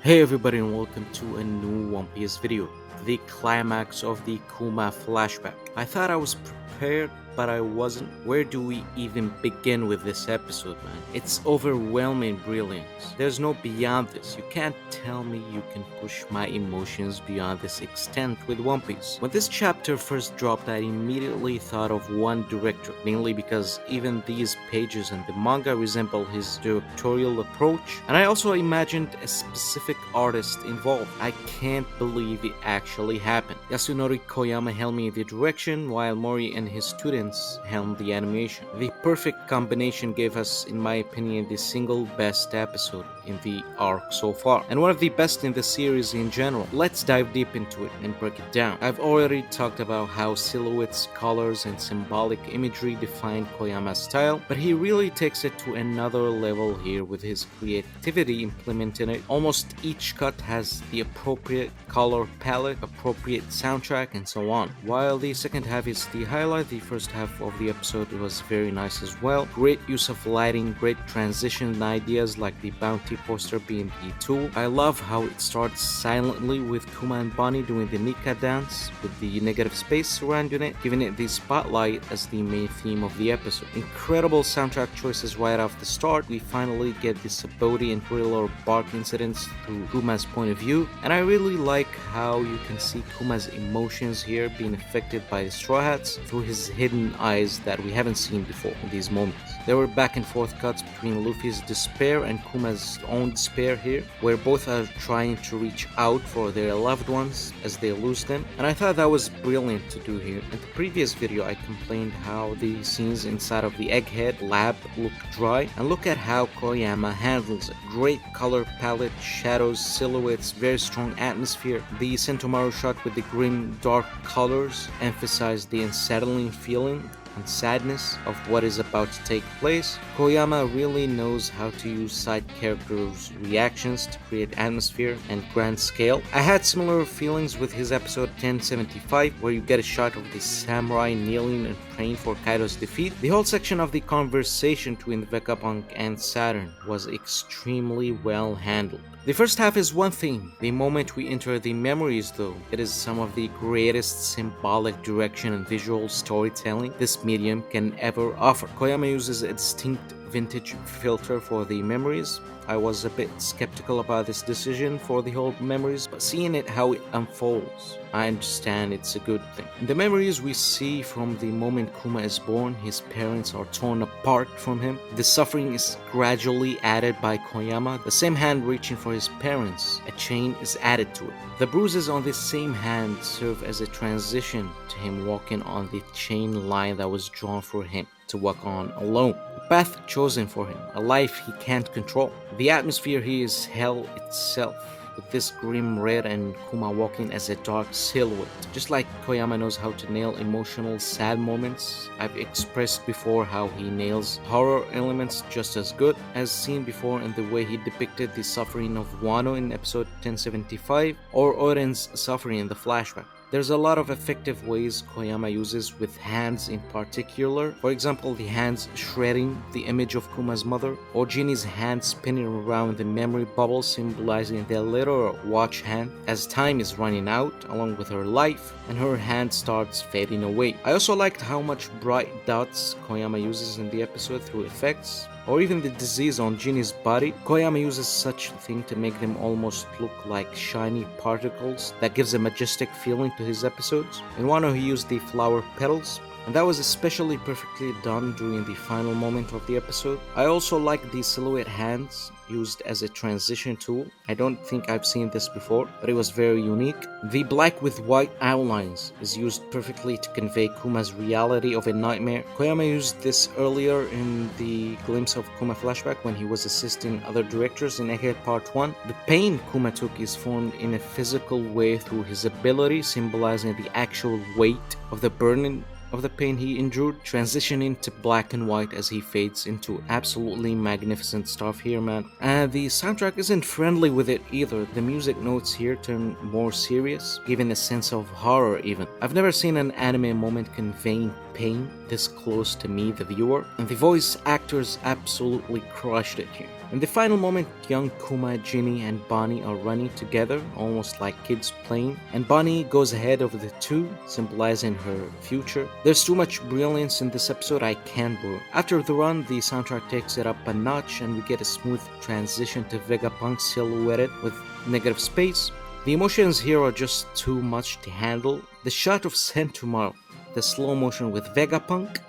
Hey everybody and welcome to a new One Piece video, the climax of the Kuma flashback. I thought I was prepared, but I wasn't. Where do we even begin with this episode, man? It's overwhelming brilliance. There's no beyond this. You can't tell me you can push my emotions beyond this extent with One Piece. When this chapter first dropped, I immediately thought of one director, mainly because even these pages and the manga resemble his directorial approach, and I also imagined a specific artist involved. I can't believe it actually happened. Yasunori Koyama helmed the direction, while Mori and his students helmed the animation. The perfect combination gave us, in my opinion, the single best episode in the arc so far, and one of the best in the series in general. Let's dive deep into it and break it down. I've already talked about how silhouettes, colors, and symbolic imagery define Koyama's style, but he really takes it to another level here with his creativity implementing it. Almost each cut has the appropriate color palette, appropriate soundtrack, and so on. While the second half is the highlight, the first half of the episode was very nice as well. Great use of lighting, great transition ideas like the bounty poster being the tool. I love how it starts silently with Kuma and Bonnie doing the Nika dance with the negative space surrounding it, giving it the spotlight as the main theme of the episode. Incredible soundtrack choices right off the start. We finally get the Saboti and thriller bark incidents through Kuma's point of view, and I really like how you can see Kuma's emotions here being affected by the Straw Hats through his hidden eyes that we haven't seen before in these moments. There were back and forth cuts between Luffy's despair and Kuma's own despair here, where both are trying to reach out for their loved ones as they lose them, and I thought that was brilliant to do here. In the previous video I complained how the scenes inside of the Egghead lab look dry, and look at how Koyama handles it. Great color palette, shadows, silhouettes, very strong atmosphere. The Sentomaru shot with the grim dark colors emphasize the unsettling feeling and sadness of what is about to take place. Koyama really knows how to use side characters' reactions to create atmosphere and grand scale. I had similar feelings with his episode 1075, where you get a shot of the samurai kneeling and praying for Kaido's defeat. The whole section of the conversation between Vegapunk and Saturn was extremely well handled. The first half is one thing. The moment we enter the memories, though, it is some of the greatest symbolic direction and visual storytelling this medium can ever offer. Koyama uses a distinct vintage filter for the memories. I was a bit skeptical about this decision for the whole memories, but seeing it how it unfolds, I understand it's a good thing. In the memories we see from the moment Kuma is born, his parents are torn apart from him. The suffering is gradually added by Koyama. The same hand reaching for his parents, a chain is added to it. The bruises on this same hand serve as a transition to him walking on the chain line that was drawn for him to walk on alone. A path chosen for him, a life he can't control. The atmosphere here is hell itself, with this grim red and Kuma walking as a dark silhouette. Just like Koyama knows how to nail emotional sad moments, I've expressed before how he nails horror elements just as good, as seen before in the way he depicted the suffering of Wano in episode 1075 or Oren's suffering in the flashback. There's a lot of effective ways Koyama uses with hands in particular. For example, the hands shredding the image of Kuma's mother, or Jinny's hand spinning around the memory bubble symbolizing the literal watch hand as time is running out along with her life and her hand starts fading away. I also liked how much bright dots Koyama uses in the episode through effects, or even the disease on Jinny's body. Koyama uses such a thing to make them almost look like shiny particles that gives a majestic feeling to his episodes. In Wano he used the flower petals, and that was especially perfectly done during the final moment of the episode. I also like the silhouette hands used as a transition tool. I don't think I've seen this before, but it was very unique. The black with white outlines is used perfectly to convey Kuma's reality of a nightmare. Koyama used this earlier in the glimpse of Kuma flashback when he was assisting other directors in Egghead Part 1. The pain Kuma took is formed in a physical way through his ability, symbolizing the actual weight of the burden of the pain he endured, transitioning to black and white as he fades into absolutely magnificent stuff here, man. And the soundtrack isn't friendly with it either. The music notes here turn more serious, giving a sense of horror even. I've never seen an anime moment conveying pain this close to me, the viewer, and the voice actors absolutely crushed it here. In the final moment, young Kuma, Ginny, and Bonnie are running together, almost like kids playing, and Bonnie goes ahead of the two, symbolizing her future. There's too much brilliance in this episode, I can't bore. After the run, the soundtrack takes it up a notch, and we get a smooth transition to Vegapunk silhouetted with negative space. The emotions here are just too much to handle. The shot of Sentomaru, the slow motion with Vegapunk,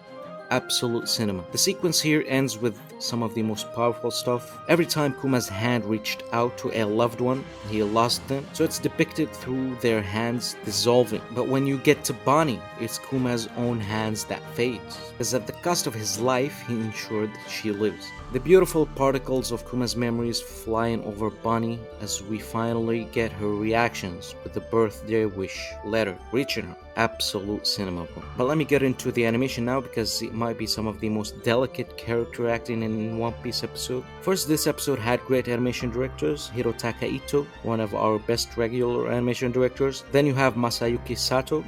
absolute cinema. The sequence here ends with some of the most powerful stuff. Every time Kuma's hand reached out to a loved one, he lost them, so it's depicted through their hands dissolving. But when you get to Bonnie, it's Kuma's own hands that fades, as at the cost of his life, he ensured that she lives. The beautiful particles of Kuma's memories flying over Bonnie as we finally get her reactions with the birthday wish letter reaching her. Absolute cinema. But let me get into the animation now because it might be some of the most delicate character acting in One Piece episode. First, this episode had great animation directors, Hirotaka Ito, one of our best regular animation directors. Then you have Masayuki Sato,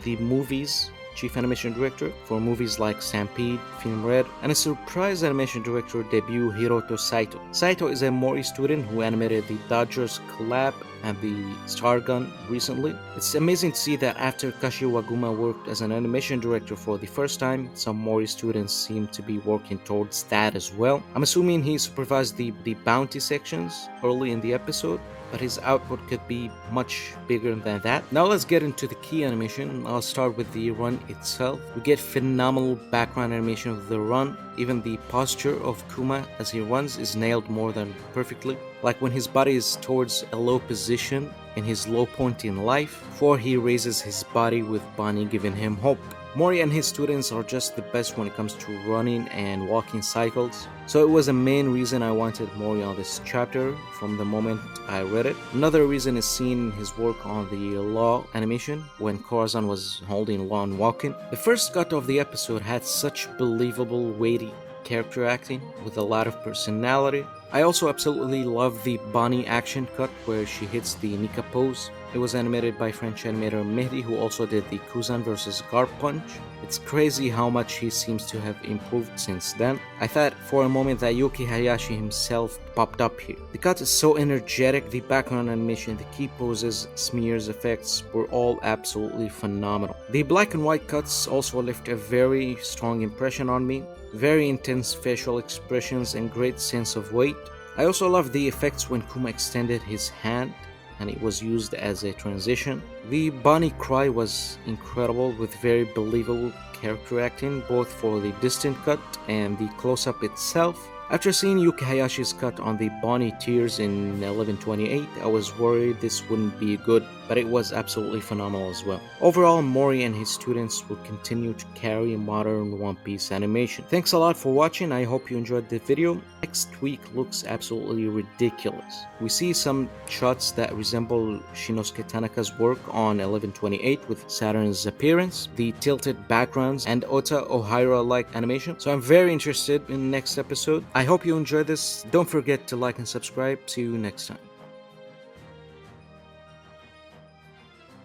the movie's chief animation director for movies like Stampede, Film Red, and a surprise animation director debut Hiroto Saito. Saito is a Mori student who animated the Dodgers collab and the Stargun recently. It's amazing to see that after Kashi Waguma worked as an animation director for the first time, some Mori students seem to be working towards that as well. I'm assuming he supervised the bounty sections early in the episode, but his output could be much bigger than that. Now let's get into the key animation. I'll start with the run itself. We get phenomenal background animation of the run. Even the posture of Kuma as he runs is nailed more than perfectly. Like when his body is towards a low position in his low point in life, before he raises his body with Bonnie giving him hope. Mori and his students are just the best when it comes to running and walking cycles, so it was a main reason I wanted Mori on this chapter from the moment I read it. Another reason is seeing his work on the Law animation when Corazon was holding Law and walking. The first cut of the episode had such believable, weighty character acting with a lot of personality. I also absolutely love the Bonnie action cut where she hits the Nika pose. It was animated by French animator Mehdi, who also did the Kuzan vs. Garp punch. It's crazy how much he seems to have improved since then. I thought for a moment that Yuki Hayashi himself popped up here. The cut is so energetic, the background animation, the key poses, smears, effects were all absolutely phenomenal. The black and white cuts also left a very strong impression on me. Very intense facial expressions and great sense of weight. I also love the effects when Kuma extended his hand and it was used as a transition. The Bonnie cry was incredible with very believable character acting both for the distant cut and the close-up itself. After seeing Yuki Hayashi's cut on the Bonnie tears in 1128, I was worried this wouldn't be good, but it was absolutely phenomenal as well. Overall, Mori and his students will continue to carry modern One Piece animation. Thanks a lot for watching, I hope you enjoyed the video. Next week looks absolutely ridiculous. We see some shots that resemble Shinosuke Tanaka's work on 1128 with Saturn's appearance, the tilted backgrounds, and Ota Ohira-like animation. So I'm very interested in the next episode. I hope you enjoyed this. Don't forget to like and subscribe. See you next time.